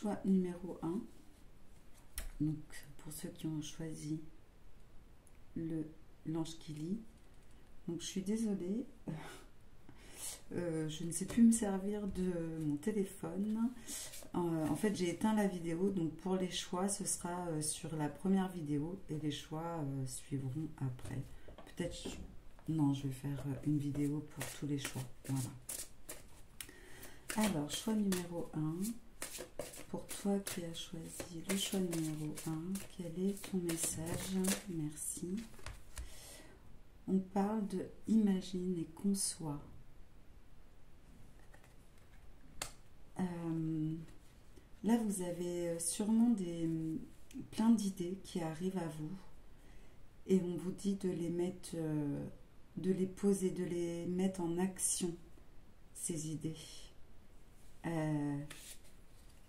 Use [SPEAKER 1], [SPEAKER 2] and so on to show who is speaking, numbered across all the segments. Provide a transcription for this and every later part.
[SPEAKER 1] choix numéro 1. Donc, pour ceux qui ont choisi l'ange qui lit. Donc, je suis désolée. Je ne sais plus me servir de mon téléphone. En fait, j'ai éteint la vidéo. Donc, pour les choix, ce sera sur la première vidéo. Et les choix suivront après. Peut-être... Non, je vais faire une vidéo pour tous les choix. Voilà. Alors, choix numéro 1. Pour toi qui as choisi le choix numéro 1, quel est ton message? Merci. On parle de imagine et conçoit. Là, vous avez sûrement plein d'idées qui arrivent à vous. Et on vous dit de les mettre, de les poser, de les mettre en action, ces idées.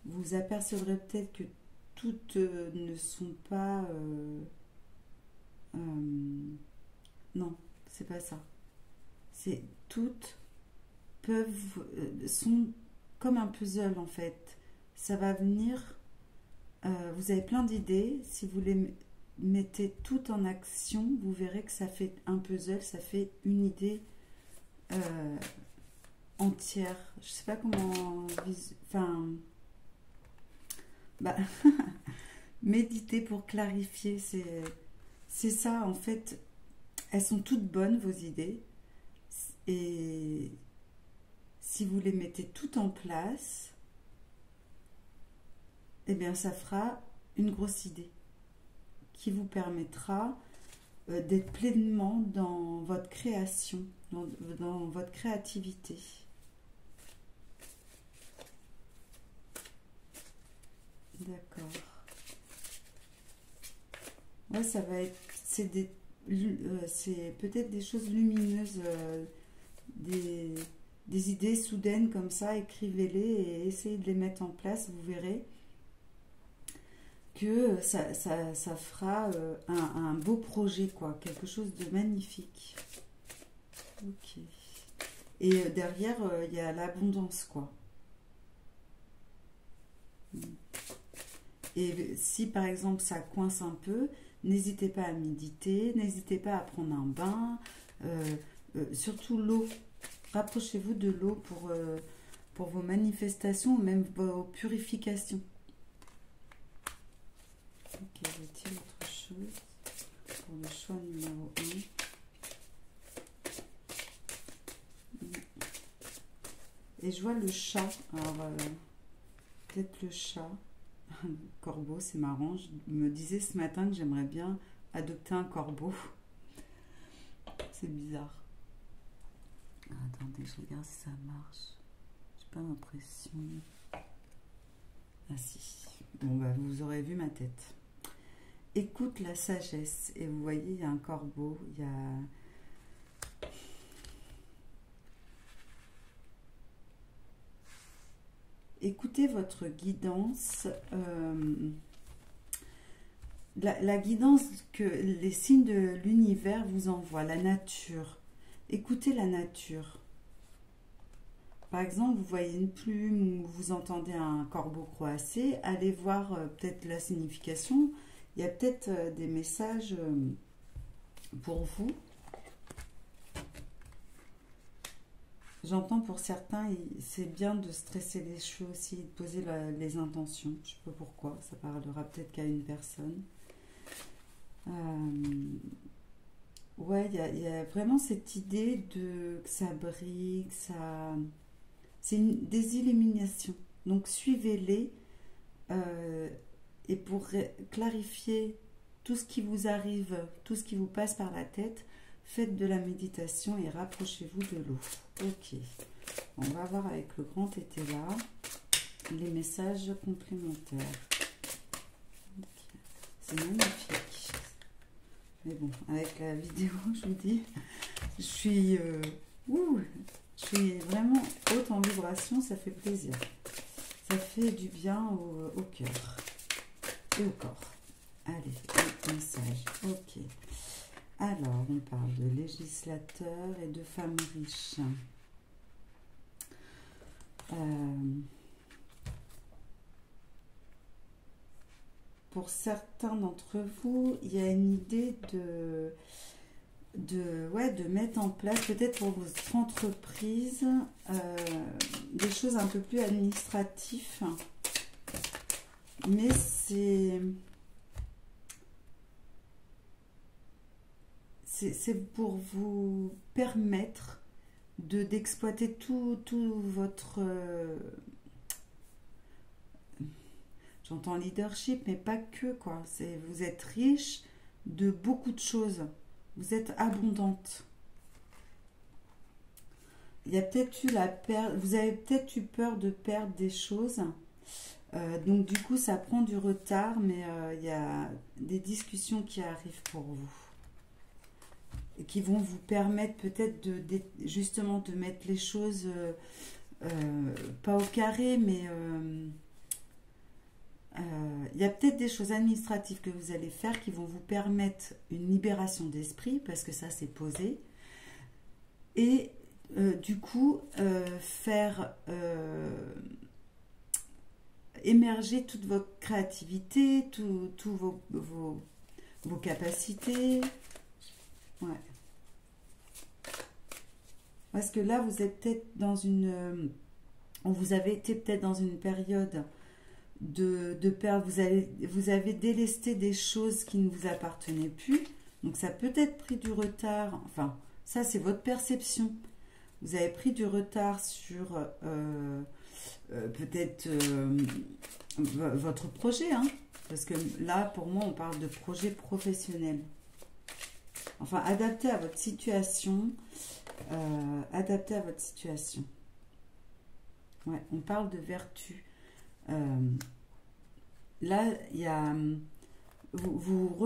[SPEAKER 1] Vous apercevrez peut-être que toutes ne sont pas... non, c'est pas ça. C'est toutes sont comme un puzzle en fait. Ça va venir... vous avez plein d'idées. Si vous les mettez toutes en action, vous verrez que ça fait un puzzle, ça fait une idée entière. Je sais pas comment... Enfin... Bah, méditer pour clarifier, c'est ça en fait. Elles sont toutes bonnes vos idées et si vous les mettez toutes en place, eh bien ça fera une grosse idée qui vous permettra d'être pleinement dans votre création, dans votre créativité. D'accord. Ouais, ça va être... C'est peut-être des choses lumineuses, des idées soudaines comme ça. Écrivez-les et essayez de les mettre en place. Vous verrez que ça fera un beau projet, quoi. Quelque chose de magnifique. Ok. Et derrière, il y a l'abondance, quoi. Et si par exemple ça coince un peu, n'hésitez pas à méditer, n'hésitez pas à prendre un bain, surtout l'eau. Rapprochez-vous de l'eau pour vos manifestations, même vos purifications. Ok, y a-t-il autre chose pour le choix numéro 1? Et je vois le chat. Alors, peut-être le chat. Corbeau, c'est marrant. Je me disais ce matin que j'aimerais bien adopter un corbeau. C'est bizarre. Attendez, je regarde si ça marche. J'ai pas l'impression. Ah si. Bon bah vous aurez vu ma tête. Écoute la sagesse. Et vous voyez, il y a un corbeau, il y a... Écoutez votre guidance, la guidance que les signes de l'univers vous envoient, la nature. Écoutez la nature. Par exemple, vous voyez une plume ou vous entendez un corbeau croasser, allez voir peut-être la signification. Il y a peut-être des messages pour vous. J'entends pour certains, c'est bien de stresser les cheveux aussi, de poser les intentions. Je ne sais pas pourquoi, ça parlera peut-être qu'à une personne. Ouais, il y a vraiment cette idée que ça brille, que ça... C'est des illuminations. Donc suivez-les et pour clarifier tout ce qui vous arrive, tout ce qui vous passe par la tête, faites de la méditation et rapprochez-vous de l'eau. Ok. On va voir avec le grand été là les messages complémentaires. Okay. C'est magnifique. Mais bon, avec la vidéo, je vous dis, je suis vraiment haute en vibration, ça fait plaisir. Ça fait du bien au cœur et au corps. Allez, message. Ok. Alors, on parle de législateurs et de femmes riches. pour certains d'entre vous, il y a une idée de mettre en place, peut-être pour votre entreprise, des choses un peu plus administratives. Mais c'est pour vous permettre d'exploiter tout votre... j'entends leadership, mais pas que, quoi. Vous êtes riche de beaucoup de choses. Vous êtes abondante. Il y a peut-être eu vous avez peut-être eu peur de perdre des choses. Donc du coup, ça prend du retard, mais il y a des discussions qui arrivent pour vous. Et qui vont vous permettre peut-être justement de mettre les choses pas au carré, mais il y a peut-être des choses administratives que vous allez faire qui vont vous permettre une libération d'esprit, parce que ça c'est posé, et du coup faire émerger toute votre créativité, tous vos capacités. Ouais. Parce que là, vous êtes peut-être dans vous avez été peut-être dans une période de perte. Vous avez délesté des choses qui ne vous appartenaient plus. Donc, ça a peut-être pris du retard. Enfin, ça, c'est votre perception. Vous avez pris du retard sur peut-être votre projet. Hein, parce que là, pour moi, on parle de projet professionnel. Enfin, adapté à votre situation. Adapté à votre situation. Ouais, on parle de vertu. Là, il y a... Vous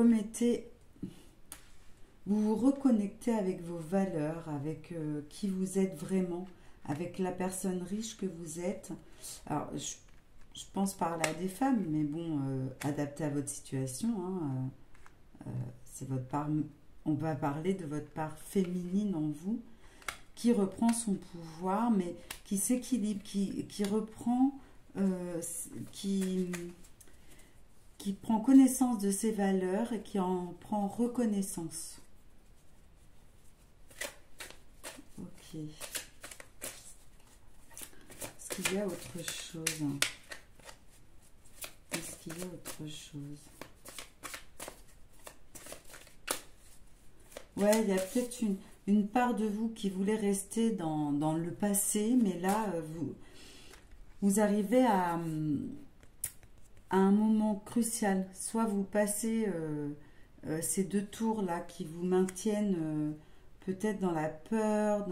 [SPEAKER 1] vous reconnectez avec vos valeurs, avec qui vous êtes vraiment, avec la personne riche que vous êtes. Alors, je pense parler à des femmes, mais bon, adapté à votre situation. Hein, c'est votre part... On va parler de votre part féminine en vous, qui reprend son pouvoir, mais qui s'équilibre, qui reprend, qui prend connaissance de ses valeurs et qui en prend reconnaissance. Ok. Est-ce qu'il y a autre chose? Est-ce qu'il y a autre chose? Ouais, il y a peut-être une part de vous qui voulait rester dans le passé, mais là, vous arrivez à un moment crucial. Soit vous passez ces deux tours-là qui vous maintiennent peut-être dans la peur,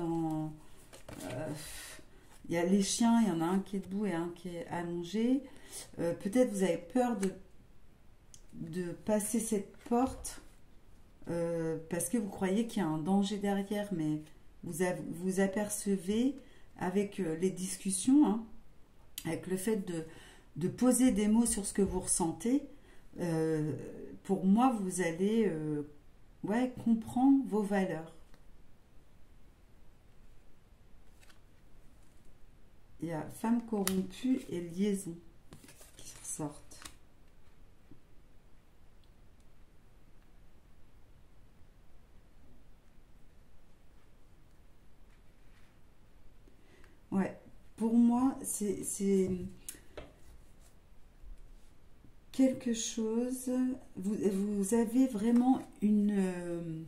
[SPEAKER 1] il y a les chiens, il y en a un qui est debout et un qui est allongé. Peut-être vous avez peur de passer cette porte. Parce que vous croyez qu'il y a un danger derrière, mais vous apercevez avec les discussions, hein, avec le fait de poser des mots sur ce que vous ressentez, pour moi, vous allez comprendre vos valeurs. Il y a femme corrompue et liaison qui ressortent. Ouais, pour moi, c'est quelque chose. Vous avez vraiment une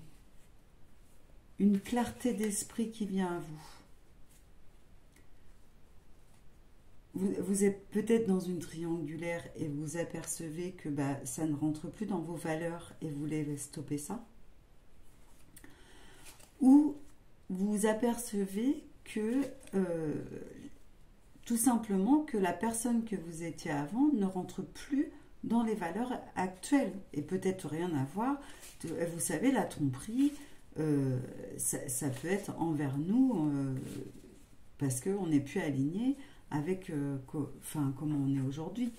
[SPEAKER 1] clarté d'esprit qui vient à vous. Vous êtes peut-être dans une triangulaire et vous apercevez que ça ne rentre plus dans vos valeurs et vous voulez stopper ça. Ou vous apercevez que tout simplement que la personne que vous étiez avant ne rentre plus dans les valeurs actuelles et peut-être rien à voir. Vous savez, la tromperie, ça peut être envers nous parce qu'on n'est plus aligné avec comment on est aujourd'hui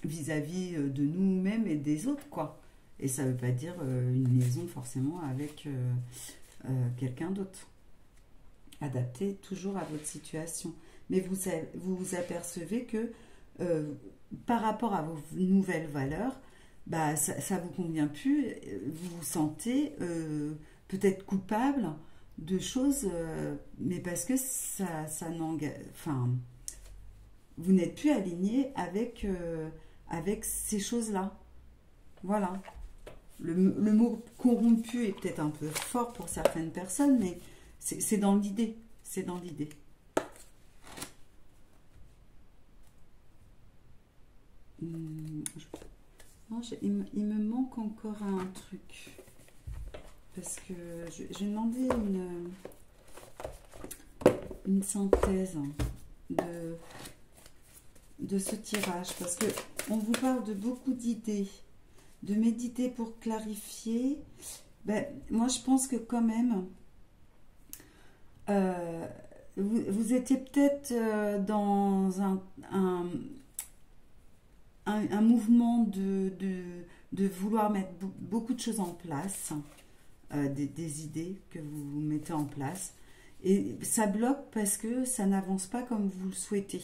[SPEAKER 1] vis-à-vis de nous-mêmes et des autres, quoi. Et ça ne veut pas dire une liaison forcément avec quelqu'un d'autre. Adapté toujours à votre situation. Mais vous apercevez que par rapport à vos nouvelles valeurs, bah, ça vous convient plus, vous vous sentez peut-être coupable de choses, mais parce que ça n'engage, enfin, vous n'êtes plus aligné avec ces choses-là. Voilà. Le mot corrompu est peut-être un peu fort pour certaines personnes, mais c'est dans l'idée. C'est dans l'idée. Non, il me manque encore un truc. Parce que j'ai demandé une synthèse de ce tirage. Parce que on vous parle de beaucoup d'idées, de méditer pour clarifier. Ben, moi, je pense que quand même, vous étiez peut-être dans un mouvement de vouloir mettre beaucoup de choses en place, des idées que vous mettez en place. Et ça bloque parce que ça n'avance pas comme vous le souhaitez.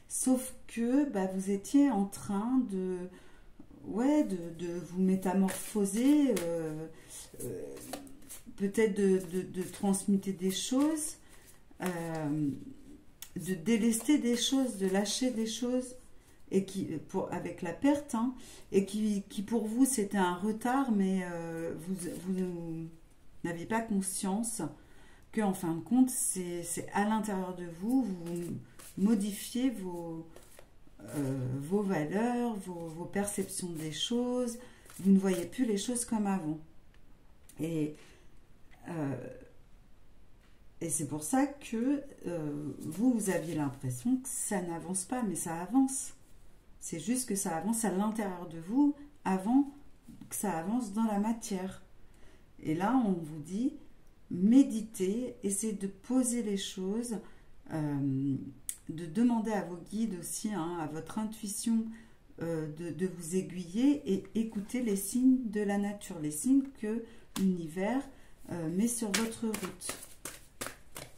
[SPEAKER 1] Sauf que bah, vous étiez en train de vous métamorphoser, peut-être de transmuter des choses, de délester des choses, de lâcher des choses, et avec la perte, hein, et qui pour vous c'était un retard, mais vous n'avez pas conscience que en fin de compte c'est à l'intérieur de vous, vous modifiez vos valeurs, vos perceptions des choses, vous ne voyez plus les choses comme avant. Et c'est pour ça que vous aviez l'impression que ça n'avance pas, mais ça avance. C'est juste que ça avance à l'intérieur de vous avant que ça avance dans la matière. Et là, on vous dit, méditez, essayez de poser les choses, de demander à vos guides aussi, hein, à votre intuition, de vous aiguiller et écouter les signes de la nature, les signes que l'univers met sur votre route.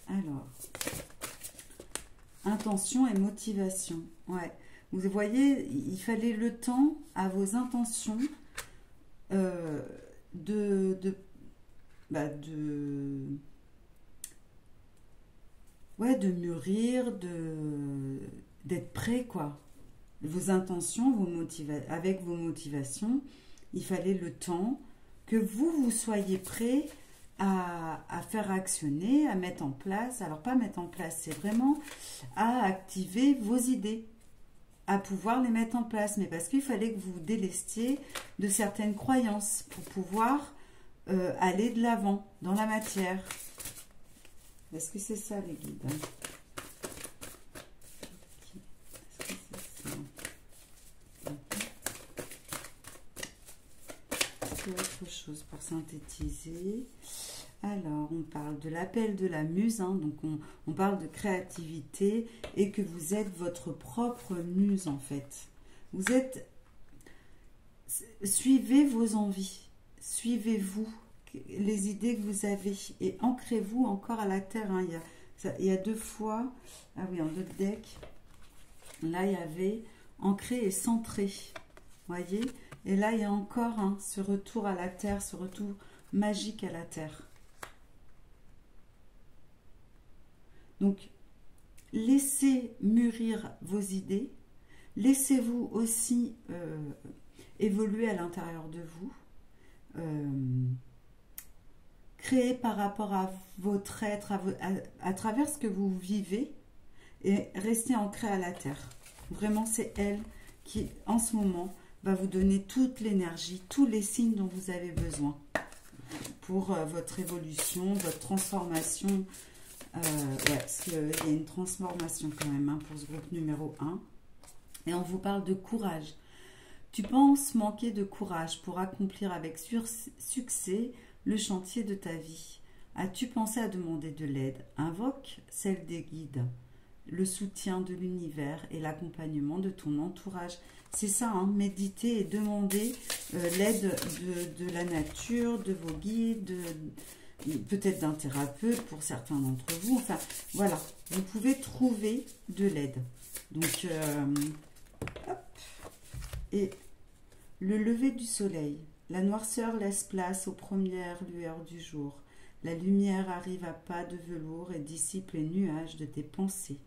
[SPEAKER 1] Alors, intention et motivation. Ouais. Vous voyez, il fallait le temps à vos intentions de mûrir, d'être prêt, quoi. Vos intentions, avec vos motivations, il fallait le temps que vous soyez prêt à faire actionner, à mettre en place. Alors, pas mettre en place, c'est vraiment à activer vos idées, à pouvoir les mettre en place, mais parce qu'il fallait que vous vous délestiez de certaines croyances pour pouvoir aller de l'avant dans la matière. Est-ce que c'est ça les guides? Est-ce que c'est ça? Est-ce qu'il y a autre chose pour synthétiser? Alors, on parle de l'appel de la muse, hein, donc on parle de créativité et que vous êtes votre propre muse en fait. Vous êtes... Suivez vos envies, suivez-vous, les idées que vous avez et ancrez-vous encore à la terre. Hein. Il y a deux fois, ah oui, en d'autres decks, là il y avait ancré et centré, voyez. Et là il y a encore hein, ce retour à la terre, ce retour magique à la terre. Donc, laissez mûrir vos idées, laissez-vous aussi évoluer à l'intérieur de vous, créer par rapport à votre être, à travers ce que vous vivez, et restez ancré à la terre. Vraiment, c'est elle qui, en ce moment, va vous donner toute l'énergie, tous les signes dont vous avez besoin pour votre évolution, votre transformation. Ouais, parce qu'il y a une transformation quand même hein, pour ce groupe numéro 1. Et on vous parle de courage. Tu penses manquer de courage pour accomplir avec succès le chantier de ta vie. As-tu pensé à demander de l'aide? Invoque celle des guides, le soutien de l'univers et l'accompagnement de ton entourage. C'est ça, hein, méditer et demander l'aide de la nature, de vos guides, peut-être d'un thérapeute pour certains d'entre vous. Enfin, voilà, vous pouvez trouver de l'aide. Donc, et le lever du soleil. La noirceur laisse place aux premières lueurs du jour. La lumière arrive à pas de velours et dissipe les nuages de tes pensées.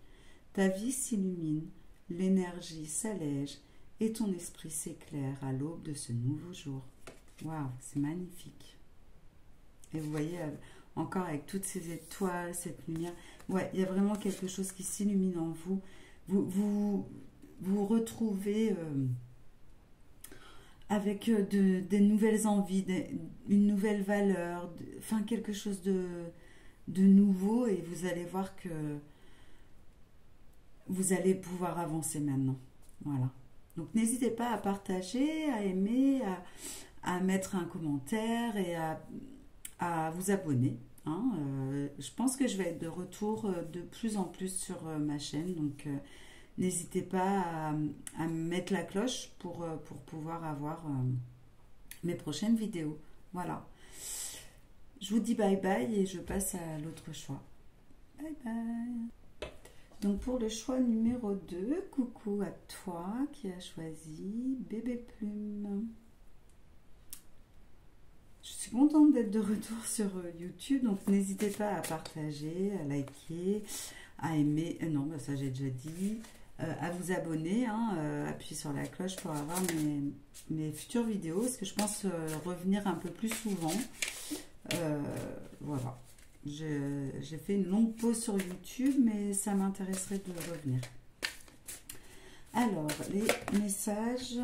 [SPEAKER 1] Ta vie s'illumine, l'énergie s'allège et ton esprit s'éclaire à l'aube de ce nouveau jour. Waouh, c'est magnifique. Et vous voyez, encore avec toutes ces étoiles, cette lumière, ouais, il y a vraiment quelque chose qui s'illumine en vous. Vous retrouvez avec des nouvelles envies, une nouvelle valeur, enfin quelque chose de nouveau, et vous allez voir que vous allez pouvoir avancer maintenant. Voilà. Donc n'hésitez pas à partager, à aimer, à mettre un commentaire et à vous abonner. Hein. Je pense que je vais être de retour de plus en plus sur ma chaîne, donc n'hésitez pas à mettre la cloche pour pouvoir avoir mes prochaines vidéos. Voilà. Je vous dis bye bye et je passe à l'autre choix. Bye bye. Donc pour le choix numéro 2, coucou à toi qui as choisi Bébé Plume. Je suis contente d'être de retour sur YouTube, donc n'hésitez pas à partager, à liker, à aimer, non, bah ça j'ai déjà dit, à vous abonner, hein, appuyez sur la cloche pour avoir mes futures vidéos, parce que je pense revenir un peu plus souvent. Voilà. J'ai fait une longue pause sur YouTube, mais ça m'intéresserait de revenir. Alors, les messages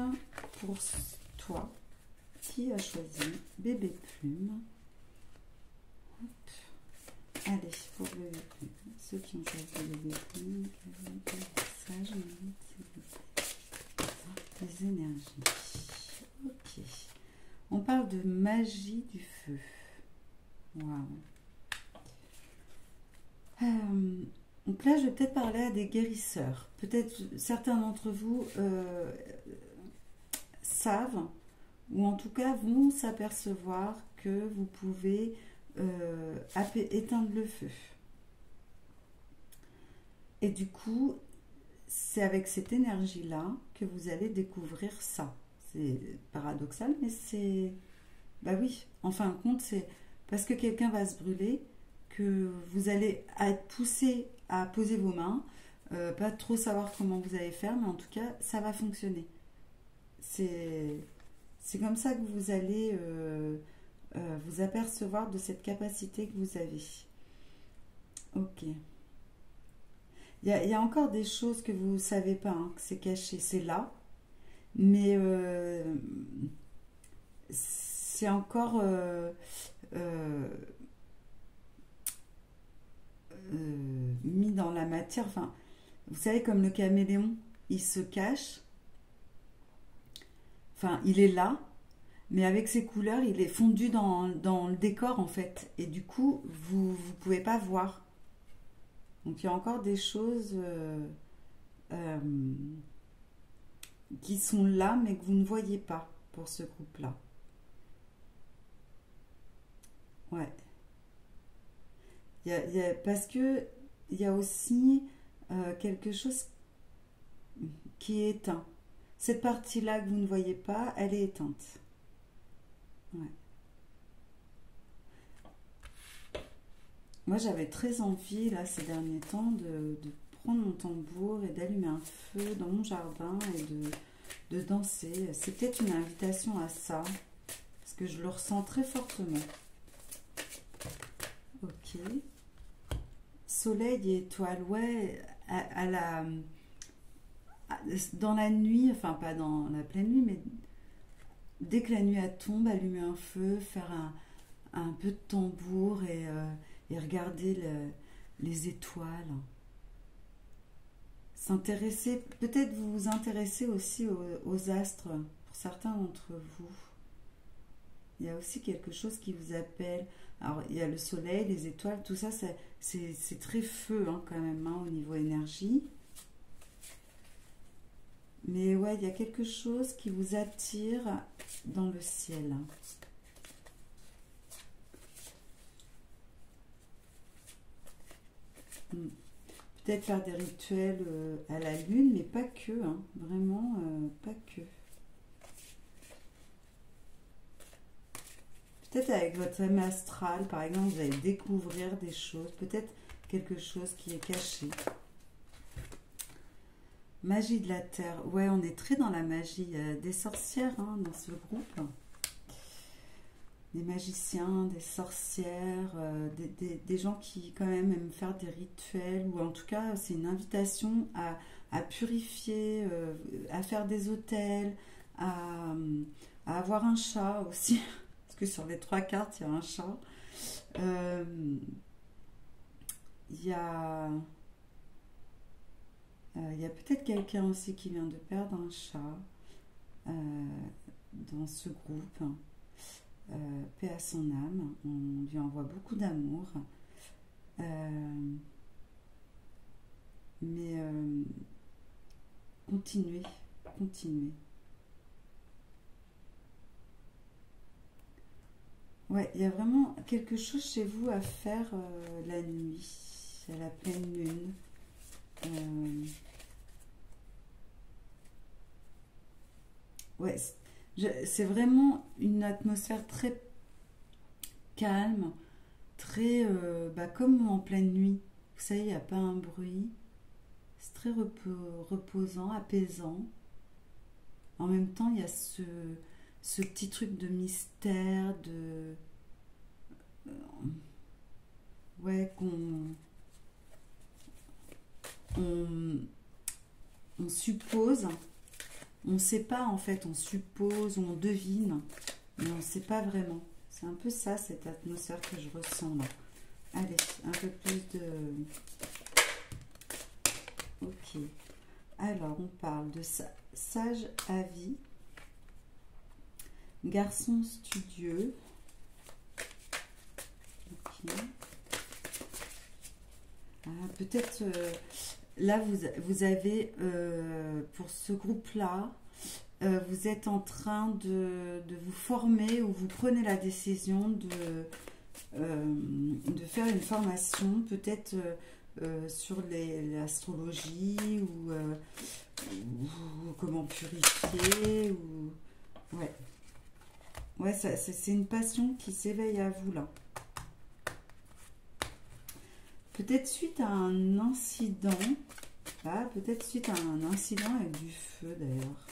[SPEAKER 1] pour toi qui a choisi Bébé Plume. Hop. Allez, pour Bébé Plume. Ceux qui ont choisi Bébé Plume, quel message les énergies. Ok. On parle de magie du feu. Waouh. Donc là, je vais peut-être parler à des guérisseurs. Peut-être certains d'entre vous savent, ou en tout cas vont s'apercevoir que vous pouvez éteindre le feu. Et du coup, c'est avec cette énergie-là que vous allez découvrir ça. C'est paradoxal, mais c'est... Bah oui, en fin de compte, c'est parce que quelqu'un va se brûler que vous allez être poussé à poser vos mains, pas trop savoir comment vous allez faire, mais en tout cas, ça va fonctionner. C'est comme ça que vous allez vous apercevoir de cette capacité que vous avez. Ok. Il y a encore des choses que vous ne savez pas, hein, que c'est caché, c'est là, mais c'est encore... mis dans la matière, enfin, vous savez, comme le caméléon, il se cache, enfin, il est là, mais avec ses couleurs, il est fondu dans le décor, en fait, et du coup, vous ne pouvez pas voir. Donc, il y a encore des choses qui sont là, mais que vous ne voyez pas pour ce groupe-là. Ouais. Parce que il y a aussi quelque chose qui est éteint. Cette partie-là que vous ne voyez pas, elle est éteinte. Ouais. Moi, j'avais très envie, là, ces derniers temps, de prendre mon tambour et d'allumer un feu dans mon jardin et de danser. C'est peut-être une invitation à ça, parce que je le ressens très fortement. Ok. Soleil et étoiles, ouais, dans la nuit, enfin pas dans la pleine nuit, mais dès que la nuit tombe, allumer un feu, faire un peu de tambour et regarder les étoiles. S'intéresser, peut-être vous vous intéressez aussi aux astres, pour certains d'entre vous. Il y a aussi quelque chose qui vous appelle. Alors, il y a le soleil, les étoiles, tout ça, c'est très feu hein, quand même, hein, au niveau énergie. Mais ouais, il y a quelque chose qui vous attire dans le ciel. Peut-être faire des rituels à la lune, mais pas que, hein, vraiment pas que. Peut-être avec votre thème astral, par exemple, vous allez découvrir des choses, peut-être quelque chose qui est caché. Magie de la terre. Ouais, on est très dans la magie des sorcières hein, dans ce groupe. Des magiciens, des sorcières, des gens qui quand même aiment faire des rituels, ou en tout cas c'est une invitation à purifier, à faire des autels, à avoir un chat aussi, parce que sur les 3 cartes il y a un chat. Il y a, il y a peut-être quelqu'un aussi qui vient de perdre un chat dans ce groupe. Paix à son âme, on lui envoie beaucoup d'amour. Mais continuez, continuez. Ouais, il y a vraiment quelque chose chez vous à faire la nuit, à la pleine lune. Ouais, c'est vraiment une atmosphère très calme, très comme en pleine nuit. Vous savez, il n'y a pas un bruit. C'est très reposant, apaisant. En même temps, il y a ce petit truc de mystère, ouais, on suppose, on ne sait pas en fait, on suppose, on devine, mais on ne sait pas vraiment. C'est un peu ça, cette atmosphère que je ressens là. Allez, un peu plus de... Ok. Alors, on parle de sage avis, garçon studieux. Ok. Ah, peut-être là, vous avez, pour ce groupe-là, vous êtes en train de vous former ou vous prenez la décision de faire une formation, peut-être sur l'astrologie ou comment purifier. Ouais, ouais, c'est une passion qui s'éveille à vous là. Peut-être suite à un incident. Ah, peut-être suite à un incident avec du feu d'ailleurs.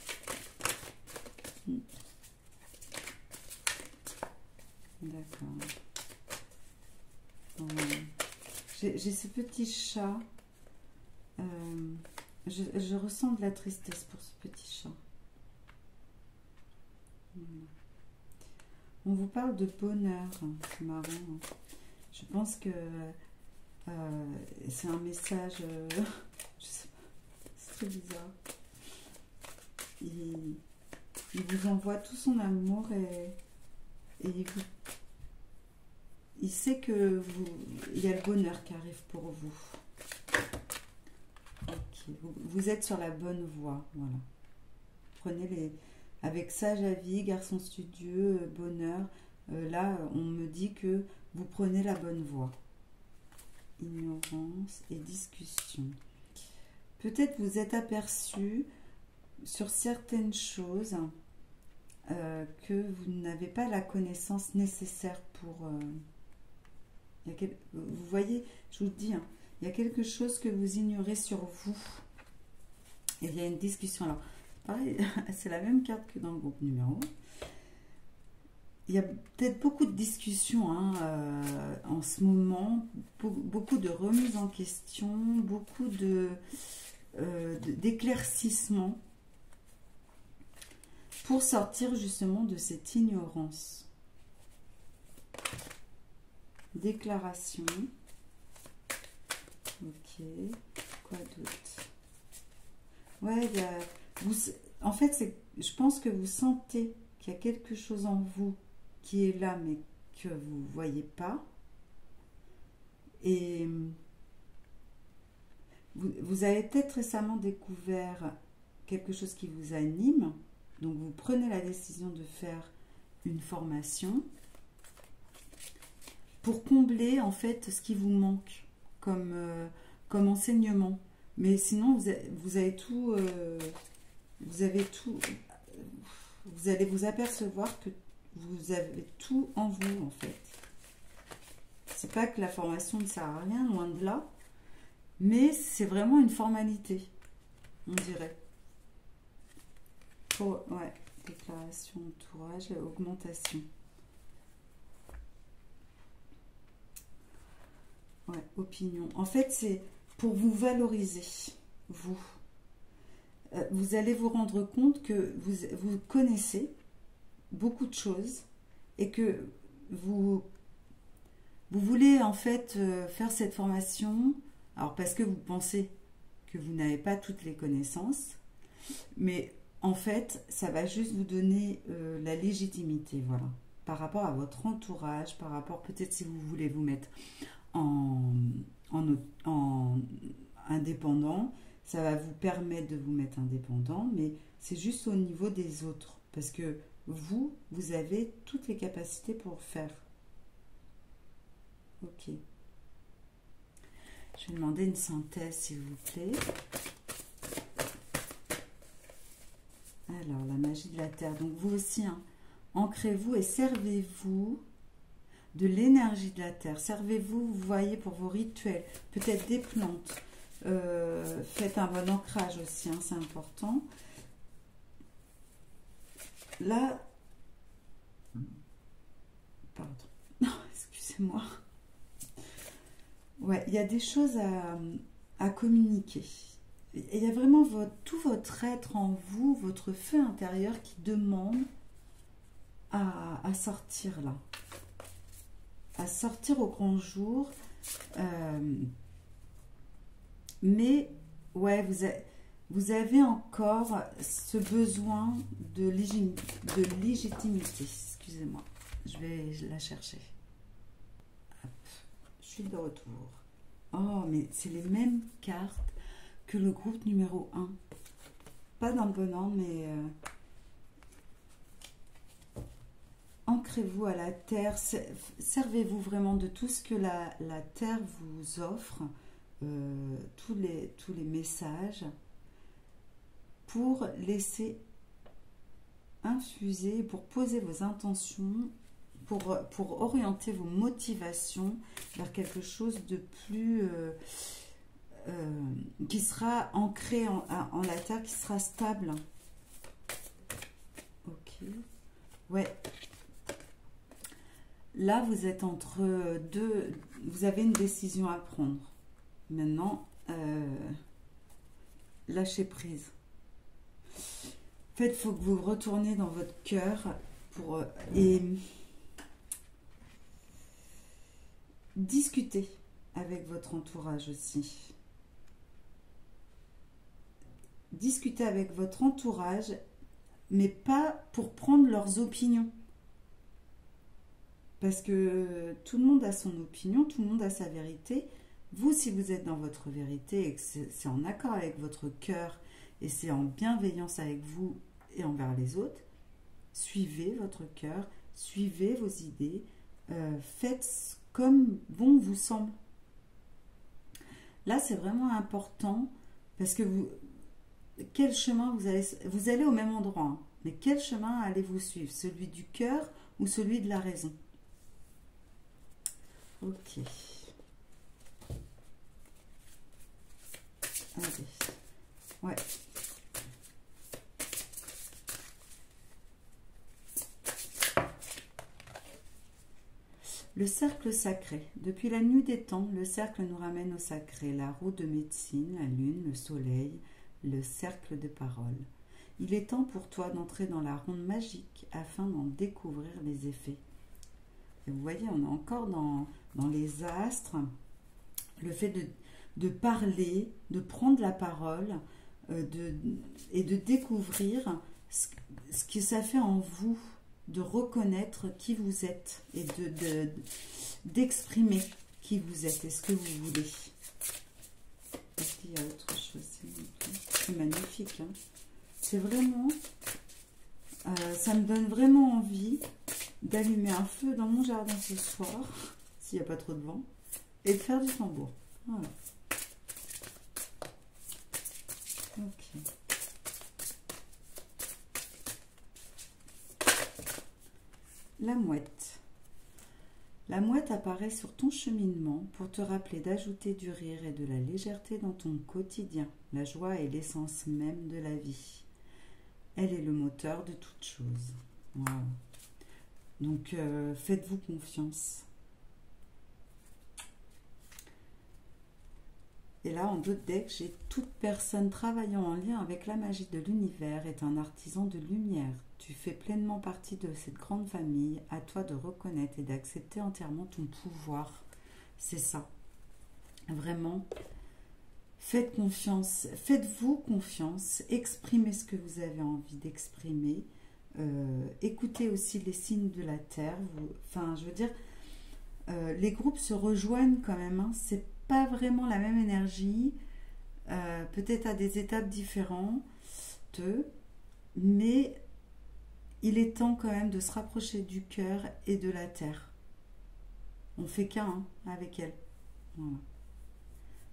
[SPEAKER 1] D'accord. J'ai ce petit chat. Je ressens de la tristesse pour ce petit chat. On vous parle de bonheur. C'est marrant. Je pense que c'est un message... je sais pas. C'est très bizarre. Il vous envoie tout son amour et il sait que il y a le bonheur qui arrive pour vous. Okay. Vous êtes sur la bonne voie. Voilà. Prenez avec sage avis, garçon studieux, bonheur. Là, on me dit que vous prenez la bonne voie. Ignorance et discussion. Peut-être vous êtes aperçu sur certaines choses que vous n'avez pas la connaissance nécessaire pour... vous voyez, je vous dis, hein, il y a quelque chose que vous ignorez sur vous. Et il y a une discussion. Alors, pareil, c'est la même carte que dans le groupe numéro 1. Il y a peut-être beaucoup de discussions en ce moment, beaucoup de remises en question, beaucoup d'éclaircissements pour sortir justement de cette ignorance. Déclaration. Ok. Quoi d'autre? Ouais, il y a... en fait, je pense que vous sentez qu'il y a quelque chose en vous qui est là, mais que vous ne voyez pas. Et vous avez peut-être récemment découvert quelque chose qui vous anime. Donc, vous prenez la décision de faire une formation pour combler, en fait, ce qui vous manque comme enseignement. Mais sinon, vous avez tout... vous allez vous apercevoir que Vous avez tout en vous, en fait. C'est pas que la formation ne sert à rien, loin de là. Mais c'est vraiment une formalité, on dirait. Ouais, déclaration, entourage, augmentation. Ouais, opinion. En fait, c'est pour vous valoriser, vous. Vous allez vous rendre compte que vous connaissez beaucoup de choses et que vous voulez en fait faire cette formation, alors parce que vous pensez que vous n'avez pas toutes les connaissances, mais en fait, ça va juste vous donner la légitimité, voilà, par rapport à votre entourage, par rapport peut-être si vous voulez vous mettre en indépendant, ça va vous permettre de vous mettre indépendant, mais c'est juste au niveau des autres, parce que vous avez toutes les capacités pour le faire. Ok. Je vais demander une synthèse, s'il vous plaît. Alors, la magie de la Terre. Donc, vous aussi, hein, ancrez-vous et servez-vous de l'énergie de la Terre. Servez-vous, vous voyez, pour vos rituels. Peut-être des plantes. Faites un bon ancrage aussi, hein, c'est important. Là... Pardon. Non, excusez-moi. Ouais, il y a des choses à communiquer. Il y a vraiment tout votre être en vous, votre feu intérieur qui demande à sortir là. À sortir au grand jour. Mais, ouais, vous avez encore ce besoin de légitimité. Excusez-moi, je vais la chercher. Hop, je suis de retour. Oh, mais c'est les mêmes cartes que le groupe numéro 1. Pas dans le bon ordre, mais ancrez-vous à la terre. Servez-vous vraiment de tout ce que la terre vous offre, tous les messages, pour laisser infuser, pour poser vos intentions, pour orienter vos motivations vers quelque chose de plus... qui sera ancré en la terre, qui sera stable. Ok. Ouais. Là, vous êtes entre deux... Vous avez une décision à prendre. Maintenant, lâchez prise. En fait, il faut que vous retourniez dans votre cœur et discuter avec votre entourage aussi. Discuter avec votre entourage, mais pas pour prendre leurs opinions. Parce que tout le monde a son opinion, tout le monde a sa vérité. Vous, si vous êtes dans votre vérité et que c'est en accord avec votre cœur et c'est en bienveillance avec vous et envers les autres, suivez votre cœur, suivez vos idées, faites comme bon vous semble. Là, c'est vraiment important parce que quel chemin vous allez au même endroit, hein, mais quel chemin allez-vous suivre? Celui du cœur ou celui de la raison? Ok. Allez. Ouais. Le cercle sacré. Depuis la nuit des temps, le cercle nous ramène au sacré. La roue de médecine, la lune, le soleil, le cercle de parole. Il est temps pour toi d'entrer dans la ronde magique afin d'en découvrir les effets. Et vous voyez, on est encore dans les astres, le fait de parler, de prendre la parole et de découvrir ce que ça fait en vous, de reconnaître qui vous êtes et d'exprimer qui vous êtes et ce que vous voulez. Est-ce qu'il y a autre chose? C'est magnifique. Hein, c'est vraiment... ça me donne vraiment envie d'allumer un feu dans mon jardin ce soir, s'il n'y a pas trop de vent, et de faire du tambour. Voilà. Ok. La mouette. La mouette apparaît sur ton cheminement pour te rappeler d'ajouter du rire et de la légèreté dans ton quotidien. La joie est l'essence même de la vie. Elle est le moteur de toute chose. Wow. Donc, faites-vous confiance. Et là, en d'autres decks, j'ai toute personne travaillant en lien avec la magie de l'univers est un artisan de lumière. Tu fais pleinement partie de cette grande famille. À toi de reconnaître et d'accepter entièrement ton pouvoir. C'est ça. Vraiment, faites confiance. Faites-vous confiance. Exprimez ce que vous avez envie d'exprimer. Écoutez aussi les signes de la Terre. Enfin, je veux dire, les groupes se rejoignent quand même. Hein. C'est pas vraiment la même énergie, peut-être à des étapes différentes, mais il est temps quand même de se rapprocher du cœur et de la terre. On fait qu'un avec elle. Voilà.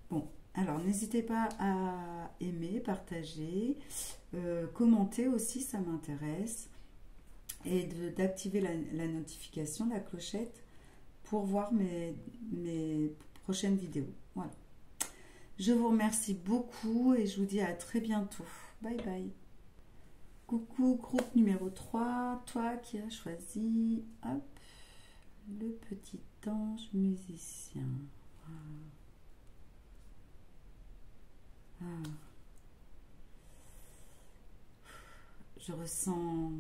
[SPEAKER 1] Bon, alors n'hésitez pas à aimer, partager, commenter aussi, ça m'intéresse, et d'activer la notification, la clochette, pour voir mes prochaine vidéo. Voilà. Je vous remercie beaucoup et je vous dis à très bientôt. Bye bye. Coucou groupe numéro 3, toi qui as choisi hop, le petit ange musicien. Ah. Je ressens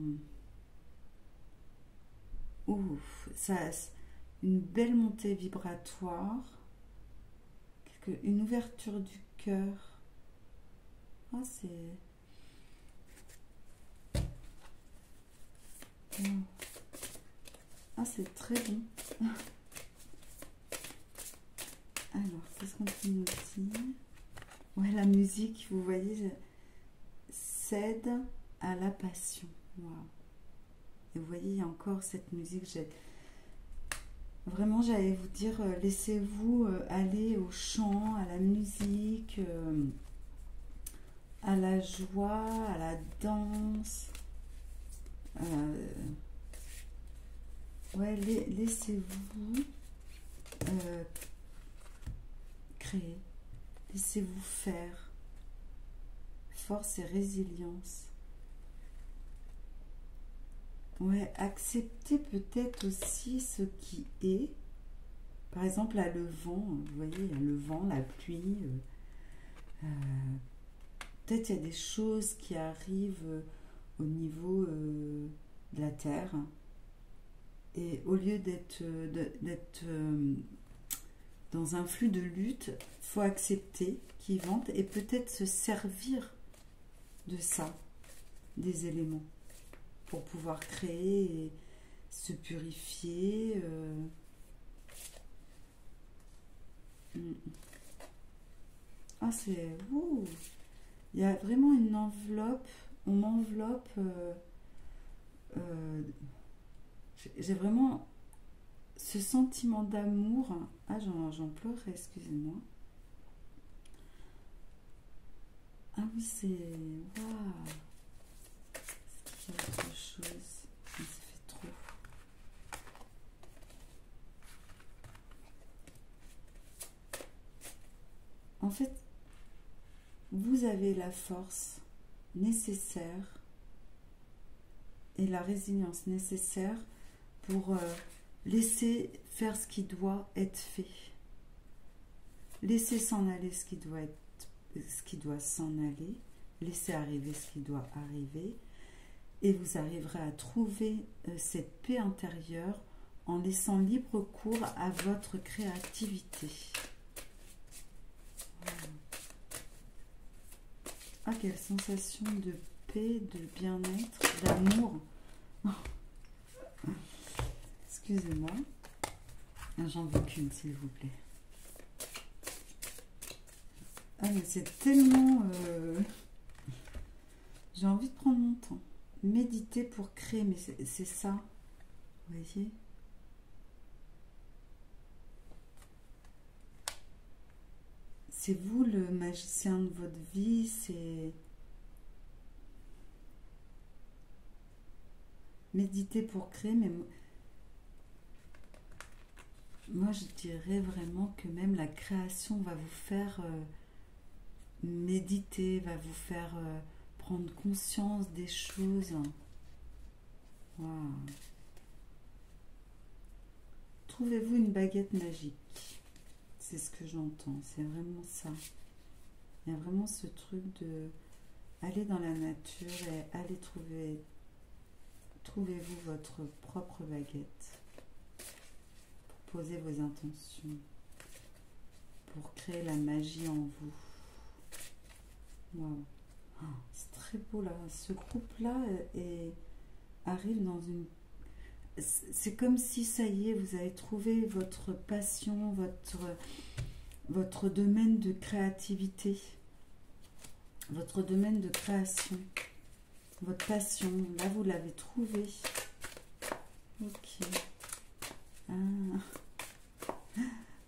[SPEAKER 1] ça, une belle montée vibratoire. Une ouverture du cœur. Ah, c'est... Ah, c'est très bon. Alors, qu'est-ce qu'on peut nous dire? Ouais, la musique, vous voyez, cède à la passion. Wow. Et vous voyez, il y a encore cette musique. Vraiment, j'allais vous dire, laissez-vous aller au chant, à la musique, à la joie, à la danse. Ouais, laissez-vous créer. Laissez-vous faire. Force et résilience. Ouais, acceptez peut-être aussi ce qui est. Par exemple, là, le vent, vous voyez, il y a le vent, la pluie. Peut-être il y a des choses qui arrivent au niveau de la terre. Et au lieu d'être dans un flux de lutte, il faut accepter qu'ils ventent et peut-être se servir de ça, des éléments, pour pouvoir créer et se purifier. Ah, c'est... Il y a vraiment une enveloppe. On m'enveloppe... j'ai vraiment ce sentiment d'amour. Ah, j'en pleurais, excusez-moi. Ah oui, c'est... Waouh! Est-ce qu'il y a autre chose? Ça fait trop. En fait, vous avez la force nécessaire et la résilience nécessaire pour laisser faire ce qui doit être fait. Laisser s'en aller ce qui doit s'en aller. Laisser arriver ce qui doit arriver. Et vous arriverez à trouver cette paix intérieure en laissant libre cours à votre créativité. Ah, quelle sensation de paix, de bien-être, d'amour. Excusez-moi. J'en veux qu'une, s'il vous plaît. Ah, mais c'est tellement... J'ai envie de prendre mon temps. Méditer pour créer, mais c'est ça. Vous voyez ? C'est vous le magicien de votre vie, c'est... Méditer pour créer, mais moi je dirais vraiment que même la création va vous faire méditer, va vous faire prendre conscience des choses. Waouh. Trouvez-vous une baguette magique. C'est ce que j'entends, c'est vraiment ça. Il y a vraiment ce truc de aller dans la nature et aller trouvez-vous votre propre baguette pour poser vos intentions, pour créer la magie en vous. Waouh, oh, c'est très beau là. Ce groupe-là arrive dans une... C'est comme si ça y est, vous avez trouvé votre passion, votre domaine de créativité, votre domaine de création, votre passion. Là, vous l'avez trouvé. Ok. Ah.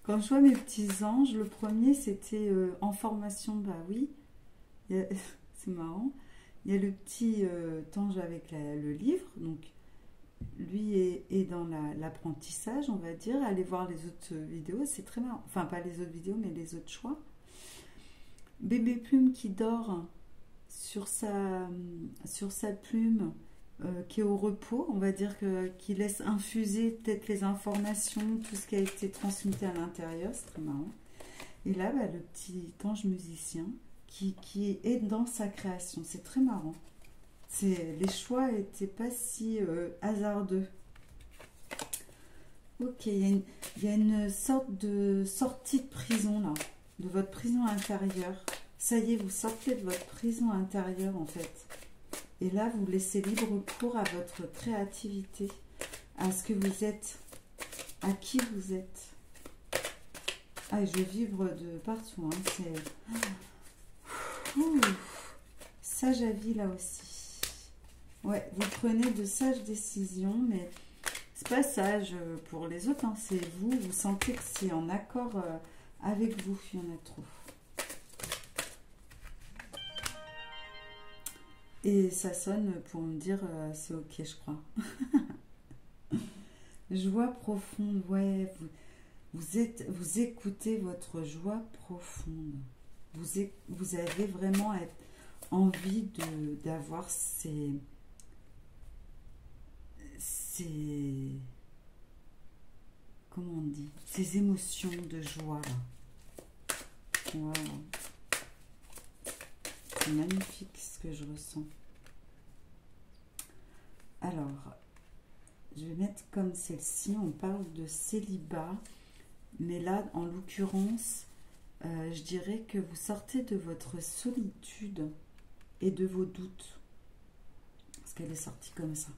[SPEAKER 1] Quand je vois mes petits anges, le premier c'était en formation, bah oui, c'est marrant. Il y a le petit ange avec le livre, donc lui est dans l'apprentissage, on va dire. Allez voir les autres vidéos, c'est très marrant. Enfin, pas les autres vidéos, mais les autres choix. Bébé Plume qui dort sur sa plume, qui est au repos, on va dire, qui laisse infuser peut-être les informations, tout ce qui a été transmuté à l'intérieur, c'est très marrant. Et là, bah, le petit ange musicien qui est dans sa création, c'est très marrant. Les choix n'étaient pas si hasardeux. Ok, il y a une sorte de sortie de prison là, de votre prison intérieure. Ça y est, vous sortez de votre prison intérieure en fait. Et là, vous laissez libre cours à votre créativité, à ce que vous êtes, à qui vous êtes. Ah, je vibre de partout, hein. C'est... Sage avis là aussi. Ouais, vous prenez de sages décisions, mais c'est pas sage pour les autres, hein. C'est vous, vous sentez que c'est en accord avec vous, il y en a trop. Et ça sonne pour me dire c'est ok, je crois. Joie profonde, ouais, vous écoutez votre joie profonde. Vous avez vraiment envie d'avoir ces comment on dit, ces émotions de joie là. Wow. C'est magnifique ce que je ressens. Alors, je vais mettre comme celle-ci, on parle de célibat, mais là, en l'occurrence, je dirais que vous sortez de votre solitude et de vos doutes. Parce qu'elle est sortie comme ça.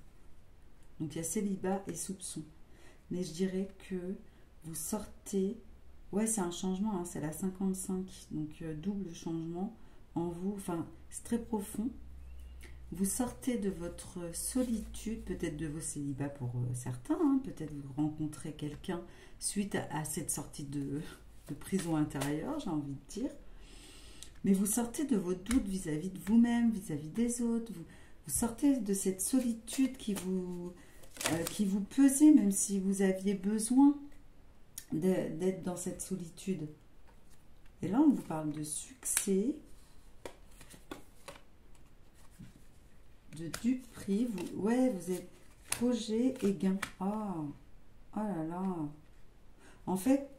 [SPEAKER 1] Donc, il y a célibat et soupçon. Mais je dirais que vous sortez... Ouais, c'est un changement, hein, c'est la 55. Donc, double changement en vous. Enfin, c'est très profond. Vous sortez de votre solitude, peut-être de vos célibats pour certains. Hein, peut-être vous rencontrez quelqu'un suite à cette sortie de prison intérieure, j'ai envie de dire. Mais vous sortez de vos doutes vis-à-vis de vous-même, vis-à-vis des autres. Vous sortez de cette solitude qui vous pesait, même si vous aviez besoin d'être dans cette solitude. Et là, on vous parle de succès, du prix. Vous êtes projet et gain. Oh là là. En fait,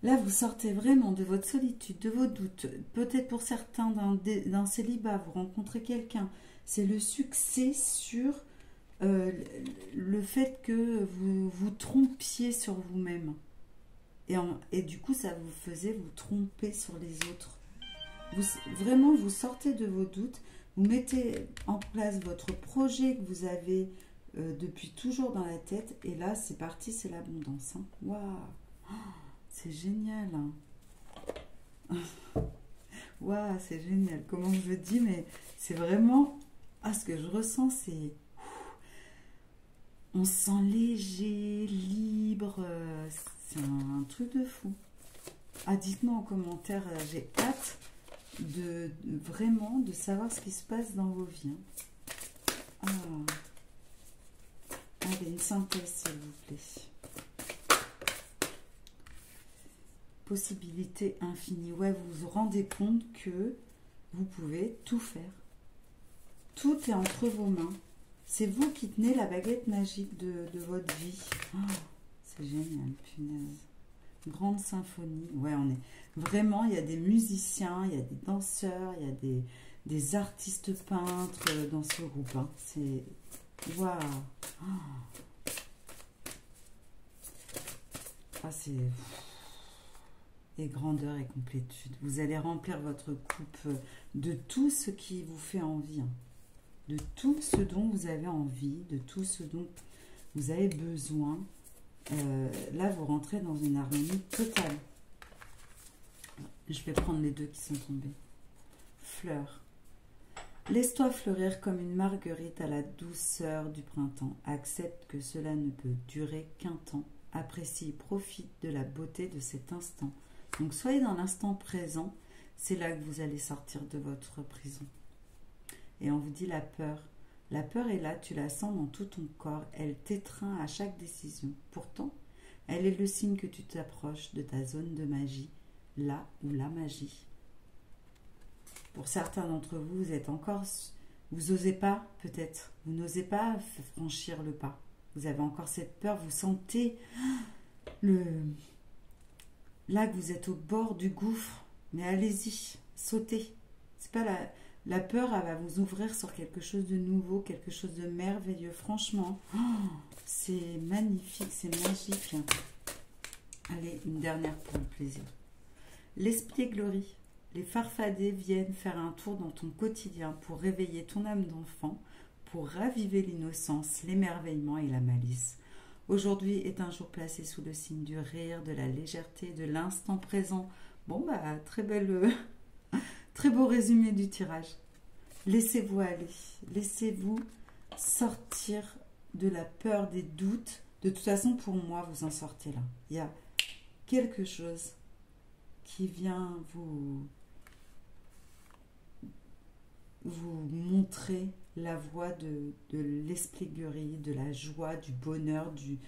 [SPEAKER 1] là, vous sortez vraiment de votre solitude, de vos doutes. Peut-être pour certains, dans célibat, vous rencontrez quelqu'un. C'est le succès sur le fait que vous vous trompiez sur vous-même. Et du coup, ça vous faisait vous tromper sur les autres. Vraiment, vous sortez de vos doutes. Vous mettez en place votre projet que vous avez depuis toujours dans la tête. Et là, c'est parti, c'est l'abondance. Hein. Waouh! C'est génial. Waouh, c'est génial. Comment je le dis, mais c'est vraiment... Ah, ce que je ressens, c'est... On se sent léger, libre. C'est un truc de fou. Ah, dites-moi en commentaire. J'ai hâte vraiment de savoir ce qui se passe dans vos vies. Ah. Allez, une synthèse, s'il vous plaît. possibilités infinies. Ouais, vous vous rendez compte que vous pouvez tout faire. Tout est entre vos mains. C'est vous qui tenez la baguette magique de votre vie. Oh, c'est génial, punaise. Grande symphonie. Ouais, on est vraiment, il y a des musiciens, il y a des danseurs, il y a des artistes peintres dans ce groupe. Hein. C'est... Waouh. Oh. Ah, c'est... Et grandeur et complétude. Vous allez remplir votre coupe de tout ce qui vous fait envie. Hein. De tout ce dont vous avez envie, de tout ce dont vous avez besoin. Là, vous rentrez dans une harmonie totale. Je vais prendre les deux qui sont tombés. Fleurs. Laisse-toi fleurir comme une marguerite à la douceur du printemps. Accepte que cela ne peut durer qu'un temps. Apprécie et profite de la beauté de cet instant. Donc, soyez dans l'instant présent. C'est là que vous allez sortir de votre prison. Et on vous dit la peur. La peur est là, tu la sens dans tout ton corps. Elle t'étreint à chaque décision. Pourtant, elle est le signe que tu t'approches de ta zone de magie, là où la magie. Pour certains d'entre vous, vous êtes encore... Vous n'osez pas, peut-être. Vous n'osez pas franchir le pas. Vous avez encore cette peur. Vous sentez là que vous êtes au bord du gouffre. Mais allez-y, sautez. C'est pas la peur, elle va vous ouvrir sur quelque chose de nouveau, quelque chose de merveilleux. Franchement, c'est magnifique, c'est magique. Allez, une dernière pour le plaisir. L'espièglerie. Les farfadets viennent faire un tour dans ton quotidien pour réveiller ton âme d'enfant, pour raviver l'innocence, l'émerveillement et la malice. Aujourd'hui est un jour placé sous le signe du rire, de la légèreté, de l'instant présent. Bon, bah, très beau résumé du tirage. Laissez-vous aller, laissez-vous sortir de la peur, des doutes. De toute façon, pour moi, vous en sortez là. Il y a quelque chose qui vient vous montrer la voie de l'espièglerie, de la joie, du bonheur, du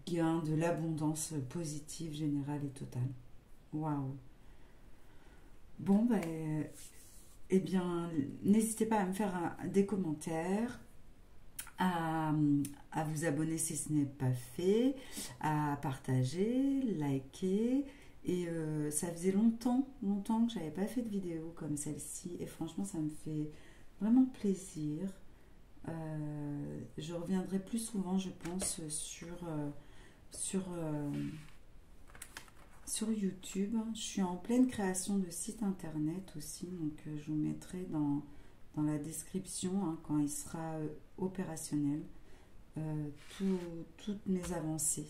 [SPEAKER 1] gain, de l'abondance positive, générale et totale. Waouh! Bon, ben, eh bien, n'hésitez pas à me faire des commentaires, à vous abonner si ce n'est pas fait, à partager, liker. Et ça faisait longtemps que j'avais pas fait de vidéo comme celle-ci. Et franchement, ça me fait vraiment plaisir. Je reviendrai plus souvent, je pense, sur YouTube. Je suis en pleine création de site internet aussi. Donc, je vous mettrai dans la description, hein, quand il sera opérationnel, toutes mes avancées.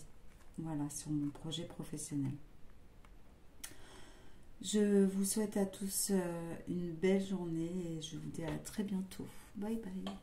[SPEAKER 1] Voilà, sur mon projet professionnel. Je vous souhaite à tous une belle journée et je vous dis à très bientôt. Bye bye.